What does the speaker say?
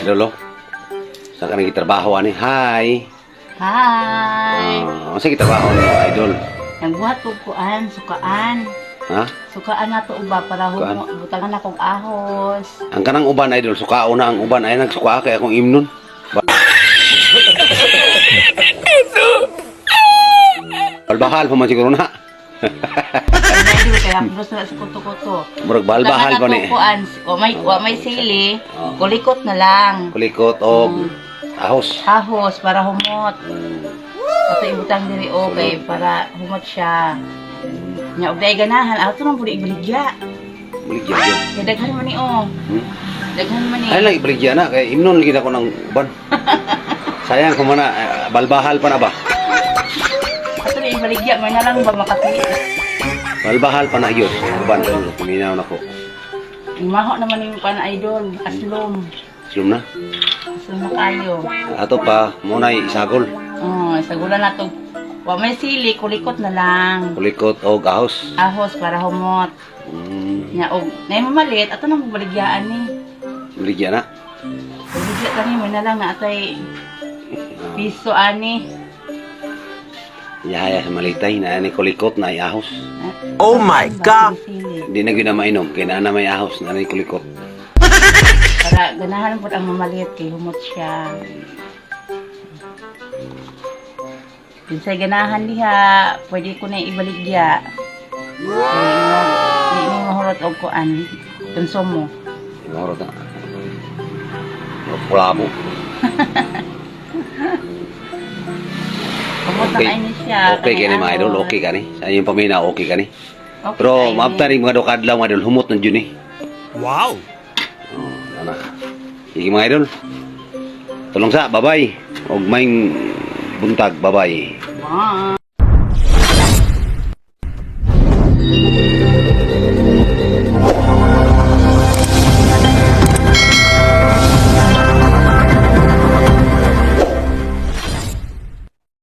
idol, oh. Saan ka nagkitrabaho, ani? Hi! Hi! Saan kitrabaho ni idol? Nagbuhat ko kuan, sukaan. Ha? Sukaan na to uba para Sukaan? butangan akong ahos. Ang kanang uban, idol, sukao na ang uban. Ay, nagsuka kay akong imnon. Balbahal pa man siguro na. Medyo kaya gusto na sa kuto-kuto. Murag balbahal pa ni. Kuan, wa may sili, Oh. kulikot na lang. Kulikot o ahos. Ahos para humot. Ato ibutang diri okay para humot siya. Nya og day ganahan, ato nang pud ibaligya. Baligya yun. Kay daghan man ni oh. Daghan man ni. Ay lang, ibaligya na. Kaya imnon lagi na ko ng uban. Sayang kung mana, balbahal pa na ba? Ato ni ibaligya, may na lang ba makati. Balbahal pa na yun. Uban, kuminaw na ko. Maho naman yung pan idol, aslom. Silom na. Aslom na kayo. Ato pa, muna isagol. Oh, sagulan na to. Wa may sili, kulikot na lang. Kulikot o ahos. Ahos para humot. Nya og nay mamalit ato nang baligyaan ni. Baligya na. Baligya kami mo na lang na atay piso ani. Yaya sa malitay na ni kulikot na ahos. Oh my God! Hindi na gina mainom. Kaya na may ahos na ni kulikot. Para ganahan po ang mamalit kay humot siya. Kinsay ganahan diha, pwede ko na ibaligya. Hindi mo mahulot og kuan. Konsumo. Moro na. Pulabo. Humot na kayo ni siya. Okay ka ni mga idol. Okay ka ni. Sa inyong pamina, okay ka ni. Pero maabta rin mga dokadlaw mga idol. Humot ng dyan eh. Wow! Ano. Sige mga idol. Tulong sa. Bye-bye. Huwag maing buntag. Bye-bye. Wow.